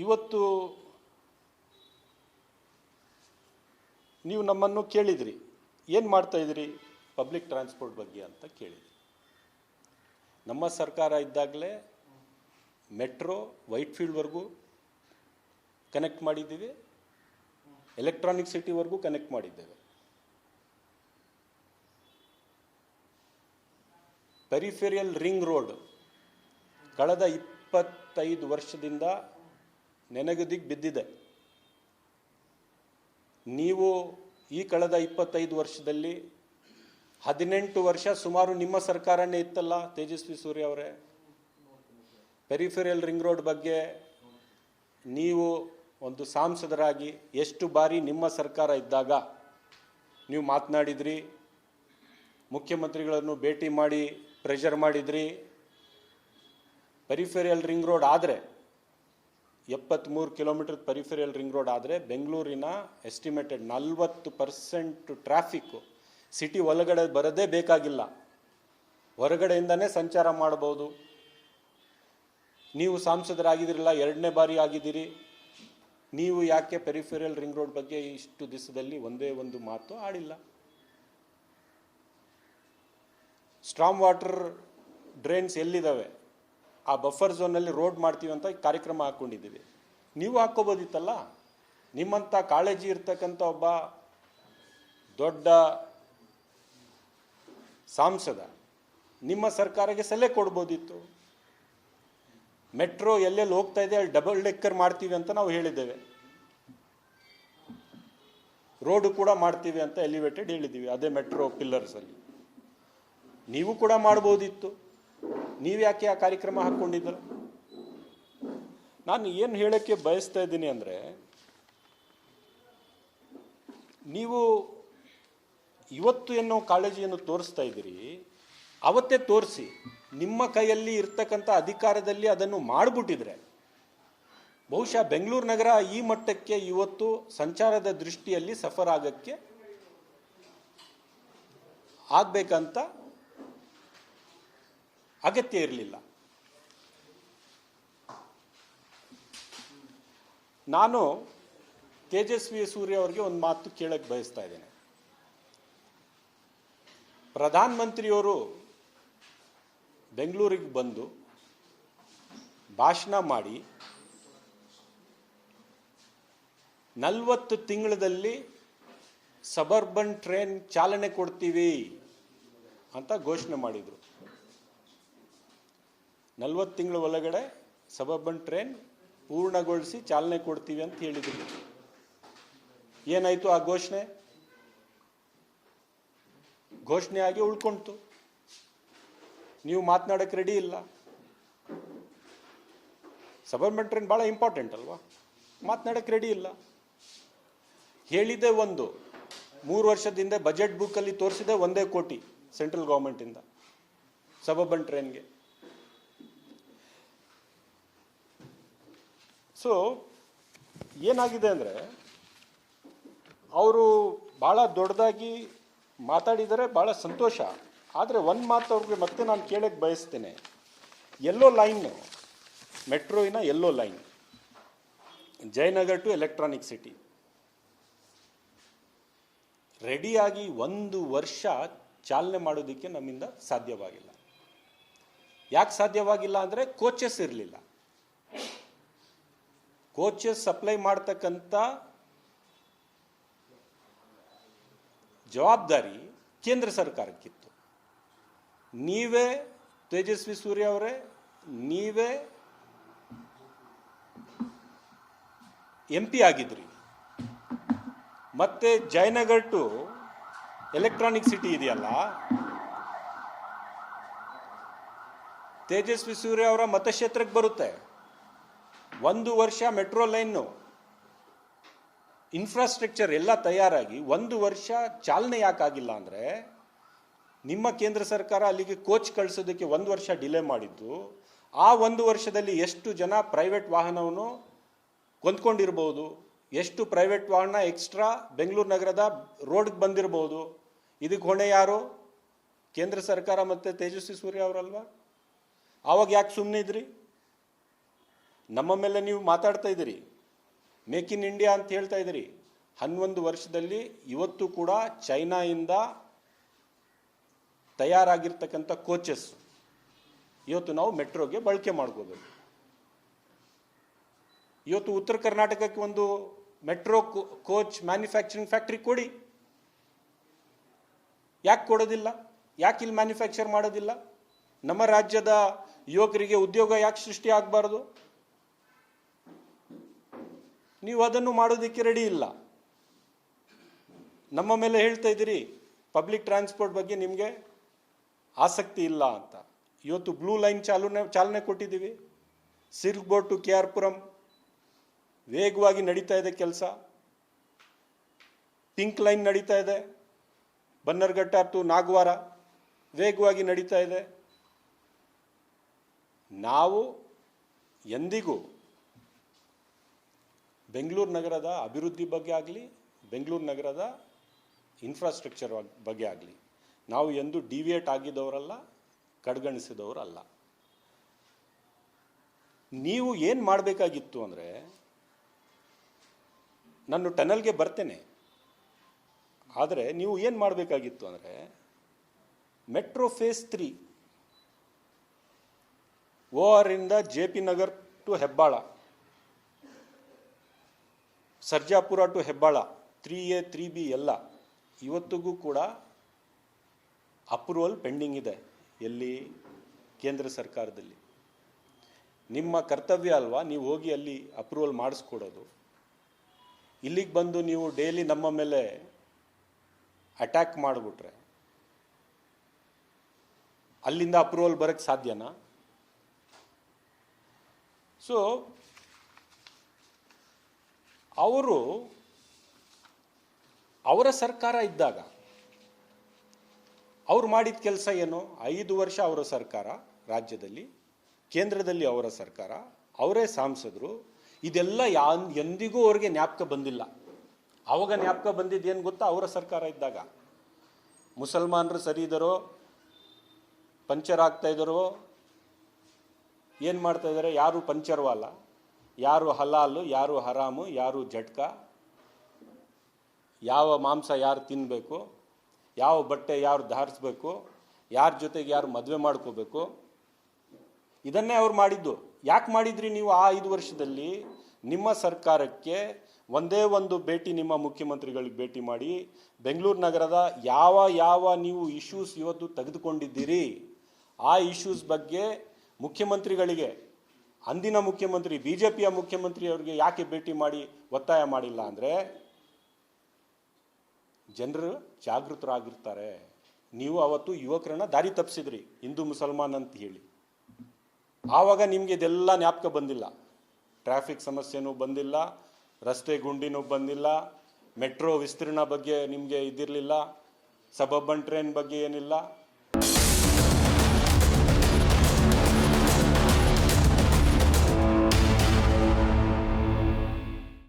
ಇವತ್ತು ನೀವು ನಮ್ಮನ್ನು ಕೇಳಿದ್ರಿ, ಏನು ಮಾಡ್ತಾ ಇದ್ರಿ ಪಬ್ಲಿಕ್ ಟ್ರಾನ್ಸ್ಪೋರ್ಟ್ ಬಗ್ಗೆ ಅಂತ ಕೇಳಿದ್ರಿ. ನಮ್ಮ ಸರ್ಕಾರ ಇದ್ದಾಗಲೇ ಮೆಟ್ರೋ ವೈಟ್ಫೀಲ್ಡ್ವರೆಗೂ ಕನೆಕ್ಟ್ ಮಾಡಿದ್ದೀವಿ, ಎಲೆಕ್ಟ್ರಾನಿಕ್ ಸಿಟಿವರೆಗೂ ಕನೆಕ್ಟ್ ಮಾಡಿದ್ದೇವೆ. ಪೆರಿಫೆರಿಯಲ್ ರಿಂಗ್ ರೋಡ್ ಕಳೆದ 25 ವರ್ಷದಿಂದ ನೆನೆಗುದಿಗೆ ಬಿದ್ದಿದೆ. ನೀವು ಈ ಕಳೆದ 25 ವರ್ಷದಲ್ಲಿ 18 ವರ್ಷ ಸುಮಾರು ನಿಮ್ಮ ಸರ್ಕಾರನೇ ಇತ್ತಲ್ಲ ತೇಜಸ್ವಿ ಸೂರ್ಯ ಅವರೇ. ಪೆರಿಫೆರಿಯಲ್ ರಿಂಗ್ ರೋಡ್ ಬಗ್ಗೆ ನೀವು ಒಂದು ಸಾಂಸದರಾಗಿ ಎಷ್ಟು ಬಾರಿ ನಿಮ್ಮ ಸರ್ಕಾರ ಇದ್ದಾಗ ನೀವು ಮಾತನಾಡಿದ್ರಿ, ಮುಖ್ಯಮಂತ್ರಿಗಳನ್ನು ಭೇಟಿ ಮಾಡಿ ಪ್ರೆಷರ್ ಮಾಡಿದ್ರಿ. ಪೆರಿಫೆರಿಯಲ್ ರಿಂಗ್ ರೋಡ್ ಆದರೆ 73 ಕಿಲೋಮೀಟರ್ ಪೆರಿಫೆರಿಯಲ್ ರಿಂಗ್ ರೋಡ್ ಆದರೆ ಬೆಂಗಳೂರಿನ ಎಸ್ಟಿಮೇಟೆಡ್ 40% ಟ್ರಾಫಿಕ್ಕು ಸಿಟಿ ಒಳಗಡೆ ಬರೋದೇ ಬೇಕಾಗಿಲ್ಲ, ಹೊರಗಡೆಯಿಂದನೇ ಸಂಚಾರ ಮಾಡಬಹುದು. ನೀವು ಸಂಸದರಾಗಿದ್ದಿರಲ್ಲ, 2ನೇ ಬಾರಿ ಆಗಿದ್ದೀರಿ. ನೀವು ಯಾಕೆ ಪೆರಿಫೆರಿಯಲ್ ರಿಂಗ್ ರೋಡ್ ಬಗ್ಗೆ ಇಷ್ಟು ದಿವಸದಲ್ಲಿ ಒಂದೇ ಒಂದು ಮಾತು ಆಡಿಲ್ಲ? ಸ್ಟ್ರಾಮ್ ವಾಟರ್ ಡ್ರೈನ್ಸ್ ಎಲ್ಲಿದ್ದಾವೆ, ಆ ಬಫರ್ ಝೋನಲ್ಲಿ ರೋಡ್ ಮಾಡ್ತೀವಿ ಅಂತ ಕಾರ್ಯಕ್ರಮ ಹಾಕ್ಕೊಂಡಿದ್ದೀವಿ. ನೀವು ಹಾಕ್ಕೋಬೋದಿತ್ತಲ್ಲ. ನಿಮ್ಮಂಥ ಕಾಳಜಿ ಇರ್ತಕ್ಕಂಥ ಒಬ್ಬ ದೊಡ್ಡ ಸಾಂಸದ ನಿಮ್ಮ ಸರ್ಕಾರಕ್ಕೆ ಸಲಹೆ ಕೊಡ್ಬೋದಿತ್ತು. ಮೆಟ್ರೋ ಎಲ್ಲೆಲ್ಲಿ ಹೋಗ್ತಾ ಇದೆ ಅಲ್ಲಿ ಡಬಲ್ ಡೆಕ್ಕರ್ ಮಾಡ್ತೀವಿ ಅಂತ ನಾವು ಹೇಳಿದ್ದೇವೆ. ರೋಡು ಕೂಡ ಮಾಡ್ತೀವಿ ಅಂತ ಎಲಿವೇಟೆಡ್ ಹೇಳಿದ್ದೀವಿ, ಅದೇ ಮೆಟ್ರೋ ಪಿಲ್ಲರ್ಸಲ್ಲಿ. ನೀವು ಕೂಡ ಮಾಡ್ಬೋದಿತ್ತು. ನೀವು ಯಾಕೆ ಆ ಕಾರ್ಯಕ್ರಮ ಹಾಕ್ಕೊಂಡಿದ್ದೀರ? ನಾನು ಏನು ಹೇಳೋಕ್ಕೆ ಬಯಸ್ತಾ ಇದ್ದೀನಿ ಅಂದರೆ, ನೀವು ಇವತ್ತು ಏನೋ ಕಾಳಜಿಯನ್ನು ತೋರಿಸ್ತಾ ಇದ್ದೀರಿ, ಅವತ್ತೇ ತೋರಿಸಿ. ನಿಮ್ಮ ಕೈಯಲ್ಲಿ ಇರ್ತಕ್ಕಂಥ ಅಧಿಕಾರದಲ್ಲಿ ಅದನ್ನು ಮಾಡಿಬಿಟ್ಟಿದ್ರೆ ಬಹುಶಃ ಬೆಂಗಳೂರು ನಗರ ಈ ಮಟ್ಟಕ್ಕೆ ಇವತ್ತು ಸಂಚಾರದ ದೃಷ್ಟಿಯಲ್ಲಿ ಸಫರ್ ಆಗಬೇಕಂತ ಅಗತ್ಯ ಇರಲಿಲ್ಲ. ನಾನು ತೇಜಸ್ವಿ ಸೂರ್ಯ ಅವರಿಗೆ ಒಂದು ಮಾತು ಕೇಳಕ್ಕೆ ಬಯಸ್ತಾ ಇದ್ದೇನೆ. ಪ್ರಧಾನಮಂತ್ರಿಯವರು ಬೆಂಗಳೂರಿಗೆ ಬಂದು ಭಾಷಣ ಮಾಡಿ 40 ತಿಂಗಳಲ್ಲಿ ಸಬರ್ಬನ್ ಟ್ರೈನ್ ಚಾಲನೆ ಕೊಡ್ತೀವಿ ಅಂತ ಘೋಷಣೆ ಮಾಡಿದರು. 40 ತಿಂಗಳ ಒಳಗಡೆ ಸಬರ್ಬನ್ ಟ್ರೈನ್ ಪೂರ್ಣಗೊಳಿಸಿ ಚಾಲನೆ ಕೊಡ್ತೀವಿ ಅಂತ ಹೇಳಿದ್ರು. ಏನಾಯಿತು ಆ ಘೋಷಣೆ? ಘೋಷಣೆಯಾಗಿ ಉಳ್ಕೊಂತು. ನೀವು ಮಾತನಾಡಕ್ಕೆ ರೆಡಿ ಇಲ್ಲ. ಸಬರ್ಬನ್ ಟ್ರೈನ್ ಭಾಳ ಇಂಪಾರ್ಟೆಂಟ್ ಅಲ್ವಾ? ಮಾತನಾಡಕ್ಕೆ ರೆಡಿ ಇಲ್ಲ. ಹೇಳಿದೆ ಒಂದು 3 ವರ್ಷದಿಂದ ಬಜೆಟ್ ಬುಕ್ಕಲ್ಲಿ ತೋರಿಸಿದೆ 1 ಕೋಟಿ ಸೆಂಟ್ರಲ್ ಗೌರ್ಮೆಂಟಿಂದ ಸಬರ್ಬನ್ ಟ್ರೈನ್ಗೆ. ಸೊ ಏನಾಗಿದೆ ಅಂದರೆ, ಅವರು ಭಾಳ ದೊಡ್ಡದಾಗಿ ಮಾತಾಡಿದರೆ ಭಾಳ ಸಂತೋಷ. ಆದರೆ ಒಂದು ಮಾತು ಅವ್ರಿಗೆ ಮತ್ತೆ ನಾನು ಕೇಳಕ್ಕೆ ಬಯಸ್ತೇನೆ. ಯೆಲ್ಲೋ ಲೈನು, ಮೆಟ್ರೋಯಿನ yellow line Jayanagar to electronic city ರೆಡಿಯಾಗಿ 1 ವರ್ಷ ಚಾಲನೆ ಮಾಡೋದಕ್ಕೆ ನಮ್ಮಿಂದ ಸಾಧ್ಯವಾಗಿಲ್ಲ. ಯಾಕೆ ಸಾಧ್ಯವಾಗಿಲ್ಲ ಅಂದರೆ ಕೋಚಸ್ ಇರಲಿಲ್ಲ. ಕೋಚಸ್ ಸಪ್ಲೈ ಮಾಡ್ತಕ್ಕಂಥ ಜವಾಬ್ದಾರಿ ಕೇಂದ್ರ ಸರ್ಕಾರಕ್ಕಿತ್ತು. ನೀವೇ ತೇಜಸ್ವಿ ಸೂರ್ಯ ಅವರೇ, ನೀವೇ MP ಆಗಿದ್ರಿ. ಮತ್ತೆ ಜಯನಗರ್ ಟು ಎಲೆಕ್ಟ್ರಾನಿಕ್ ಸಿಟಿ ಇದೆಯಲ್ಲ, ತೇಜಸ್ವಿ ಸೂರ್ಯ ಅವರ ಮತಕ್ಷೇತ್ರಕ್ಕೆ ಬರುತ್ತೆ. 1 ವರ್ಷ ಮೆಟ್ರೋ ಲೈನು ಇನ್ಫ್ರಾಸ್ಟ್ರಕ್ಚರ್ ಎಲ್ಲ ತಯಾರಾಗಿ 1 ವರ್ಷ ಚಾಲನೆ ಯಾಕಾಗಿಲ್ಲ ಅಂದರೆ, ನಿಮ್ಮ ಕೇಂದ್ರ ಸರ್ಕಾರ ಅಲ್ಲಿಗೆ ಕೋಚ್ ಕಳಿಸೋದಕ್ಕೆ 1 ವರ್ಷ ಡಿಲೇ ಮಾಡಿದ್ದು. ಆ 1 ವರ್ಷದಲ್ಲಿ ಎಷ್ಟು ಜನ ಪ್ರೈವೇಟ್ ವಾಹನವನ್ನು ಕೊಂದ್ಕೊಂಡಿರ್ಬೋದು, ಎಷ್ಟು ಪ್ರೈವೇಟ್ ವಾಹನ ಎಕ್ಸ್ಟ್ರಾ ಬೆಂಗಳೂರು ನಗರದ ರೋಡ್ಗೆ ಬಂದಿರ್ಬೋದು. ಇದಕ್ಕೆ ಹೊಣೆ ಯಾರು? ಕೇಂದ್ರ ಸರ್ಕಾರ ಮತ್ತು ತೇಜಸ್ವಿ ಸೂರ್ಯ ಅವರಲ್ವಾ? ಆವಾಗ ಯಾಕೆ ಸುಮ್ಮನೆ ಇದ್ರಿ? ನಮ್ಮ ಮೇಲೆ ನೀವು ಮಾತಾಡ್ತಾ ಇದ್ದೀರಿ, ಮೇಕ್ ಇನ್ ಇಂಡಿಯಾ ಅಂತ ಹೇಳ್ತಾ ಇದ್ದೀರಿ. 11 ವರ್ಷದಲ್ಲಿ ಇವತ್ತು ಕೂಡ ಚೈನಾಯಿಂದ ತಯಾರಾಗಿರ್ತಕ್ಕಂಥ ಕೋಚಸ್ ಇವತ್ತು ನಾವು ಮೆಟ್ರೋಗೆ ಬಳಕೆ ಮಾಡ್ಕೋಬೇಕು. ಇವತ್ತು ಉತ್ತರ ಕರ್ನಾಟಕಕ್ಕೆ ಒಂದು ಮೆಟ್ರೋ ಕೋಚ್ ಮ್ಯಾನುಫ್ಯಾಕ್ಚರಿಂಗ್ ಫ್ಯಾಕ್ಟ್ರಿ ಕೊಡಿ. ಯಾಕೆ ಕೊಡೋದಿಲ್ಲ? ಯಾಕೆ ಇಲ್ಲಿ ಮ್ಯಾನುಫ್ಯಾಕ್ಚರ್ ಮಾಡೋದಿಲ್ಲ? ನಮ್ಮ ರಾಜ್ಯದ ಯುವಕರಿಗೆ ಉದ್ಯೋಗ ಯಾಕೆ ಸೃಷ್ಟಿ ಆಗಬಾರ್ದು? ನೀವು ಅದನ್ನು ಮಾಡೋದಕ್ಕೆ ರೆಡಿ ಇಲ್ಲ. ನಮ್ಮ ಮೇಲೆ ಹೇಳ್ತಾ ಇದ್ದೀರಿ ಪಬ್ಲಿಕ್ ಟ್ರಾನ್ಸ್ಪೋರ್ಟ್ ಬಗ್ಗೆ ನಿಮಗೆ ಆಸಕ್ತಿ ಇಲ್ಲ ಅಂತ. ಇವತ್ತು ಬ್ಲೂ ಲೈನ್ ಚಾಲನೆ ಕೊಟ್ಟಿದ್ದೀವಿ. Silk board to KR Puram ವೇಗವಾಗಿ ನಡೀತಾ ಇದೆ ಕೆಲಸ. ಪಿಂಕ್ ಲೈನ್ ನಡೀತಾ ಇದೆ. ಬನ್ನರ್ಘಟ್ಟ ಟು ನಾಗವಾರ ವೇಗವಾಗಿ ನಡೀತಾ ಇದೆ. ನಾವು ಎಂದಿಗೂ ಬೆಂಗಳೂರು ನಗರದ ಅಭಿವೃದ್ಧಿ ಬಗ್ಗೆ ಆಗಲಿ, ಬೆಂಗಳೂರು ನಗರದ ಇನ್ಫ್ರಾಸ್ಟ್ರಕ್ಚರ್ ಬಗ್ಗೆ ಆಗಲಿ ನಾವು ಎಂದು ಡಿವಿಯೇಟ್ ಆಗಿದ್ದವರಲ್ಲ, ಕಡೆಗಣಿಸಿದವರಲ್ಲ. ನೀವು ಏನು ಮಾಡಬೇಕಾಗಿತ್ತು ಅಂದರೆ, ನಾನು ಟನಲ್ಗೆ ಬರ್ತೇನೆ, ಆದರೆ ನೀವು ಏನು ಮಾಡಬೇಕಾಗಿತ್ತು ಅಂದರೆ ಮೆಟ್ರೋ ಫೇಸ್ 3 OR ಇಂದ JP Nagar to Hebbal, Sarjapur to Hebbal 3A 3B ಎಲ್ಲ ಇವತ್ತಿಗೂ ಕೂಡ ಅಪ್ರೂವಲ್ ಪೆಂಡಿಂಗ್ ಇದೆ. ಎಲ್ಲಿ? ಕೇಂದ್ರ ಸರ್ಕಾರದಲ್ಲಿ. ನಿಮ್ಮ ಕರ್ತವ್ಯ ಅಲ್ವಾ ನೀವು ಹೋಗಿ ಅಲ್ಲಿ ಅಪ್ರೂವಲ್ ಮಾಡಿಸ್ಕೊಡೋದು. ಇಲ್ಲಿಗೆ ಬಂದು ನೀವು ಡೈಲಿ ನಮ್ಮ ಮೇಲೆ ಅಟ್ಯಾಕ್ ಮಾಡಿಬಿಟ್ರೆ ಅಲ್ಲಿಂದ ಅಪ್ರೂವಲ್ ಬರೋಕ್ಕೆ ಸಾಧ್ಯನಾ? ಸೊ ಅವರ ಸರ್ಕಾರ ಇದ್ದಾಗ ಅವ್ರು ಮಾಡಿದ ಕೆಲಸ ಏನು? 5 ವರ್ಷ ಅವರ ಸರ್ಕಾರ ರಾಜ್ಯದಲ್ಲಿ, ಕೇಂದ್ರದಲ್ಲಿ ಅವರ ಸರ್ಕಾರ, ಅವರೇ ಸಂಸದರು. ಇದೆಲ್ಲ ಎಂದಿಗೂ ಅವ್ರಿಗೆ ಜ್ಞಾಪಕ ಬಂದಿಲ್ಲ. ಅವಾಗ ಜ್ಞಾಪಕ ಬಂದಿದ್ದೇನು ಗೊತ್ತಾ? ಅವರ ಸರ್ಕಾರ ಇದ್ದಾಗ ಮುಸಲ್ಮಾನರು ಸರಿ ಇದ್ದಾರೋ, ಪಂಚರ್ ಆಗ್ತಾ ಇದ್ದಾರೋ, ಏನು ಮಾಡ್ತಾ ಇದ್ದಾರೆ? ಯಾರು ಪಂಚರ್ವಾಲ, ಯಾರು ಹಲಾಲು, ಯಾರು ಹರಾಮು, ಯಾರು ಜಟ್ಕ, ಯಾವ ಮಾಂಸ ಯಾರು ತಿನ್ನಬೇಕು, ಯಾವ ಬಟ್ಟೆ ಯಾರು ಧಾರಿಸ್ಬೇಕು, ಯಾರ ಜೊತೆಗೆ ಯಾರು ಮದುವೆ ಮಾಡ್ಕೋಬೇಕು, ಇದನ್ನೇ ಅವ್ರು ಮಾಡಿದ್ದು. ಯಾಕೆ ಮಾಡಿದ್ರಿ ನೀವು ಆ 5 ವರ್ಷದಲ್ಲಿ? ನಿಮ್ಮ ಸರ್ಕಾರಕ್ಕೆ ಒಂದೇ ಒಂದು ಭೇಟಿ ನಿಮ್ಮ ಮುಖ್ಯಮಂತ್ರಿಗಳಿಗೆ ಭೇಟಿ ಮಾಡಿ ಬೆಂಗಳೂರು ನಗರದ ಯಾವ ನೀವು ಇಶ್ಯೂಸ್ ಇವತ್ತು ತೆಗೆದುಕೊಂಡಿದ್ದೀರಿ ಆ ಇಶ್ಯೂಸ್ ಬಗ್ಗೆ ಮುಖ್ಯಮಂತ್ರಿಗಳಿಗೆ, ಅಂದಿನ ಮುಖ್ಯಮಂತ್ರಿ BJPಯ ಮುಖ್ಯಮಂತ್ರಿ ಅವರಿಗೆ ಯಾಕೆ ಭೇಟಿ ಮಾಡಿ ಒತ್ತಾಯ ಮಾಡಿಲ್ಲ ಅಂದರೆ ಜನರು ಜಾಗೃತರಾಗಿರ್ತಾರೆ. ನೀವು ಅವತ್ತು ಯುವಕರನ್ನ ದಾರಿ ತಪ್ಪಿಸಿದ್ರಿ ಹಿಂದೂ ಮುಸಲ್ಮಾನ್ ಅಂತ ಹೇಳಿ. ಆವಾಗ ನಿಮಗೆ ಇದೆಲ್ಲ ಜ್ಞಾಪಕ ಬಂದಿಲ್ಲ. ಟ್ರಾಫಿಕ್ ಸಮಸ್ಯೆನೂ ಬಂದಿಲ್ಲ, ರಸ್ತೆ ಗುಂಡಿನೂ ಬಂದಿಲ್ಲ, ಮೆಟ್ರೋ ವಿಸ್ತೀರ್ಣ ಬಗ್ಗೆ ನಿಮಗೆ ಇದಿರಲಿಲ್ಲ, ಸಬರ್ಬನ್ ಟ್ರೈನ್ ಬಗ್ಗೆ ಏನಿಲ್ಲ.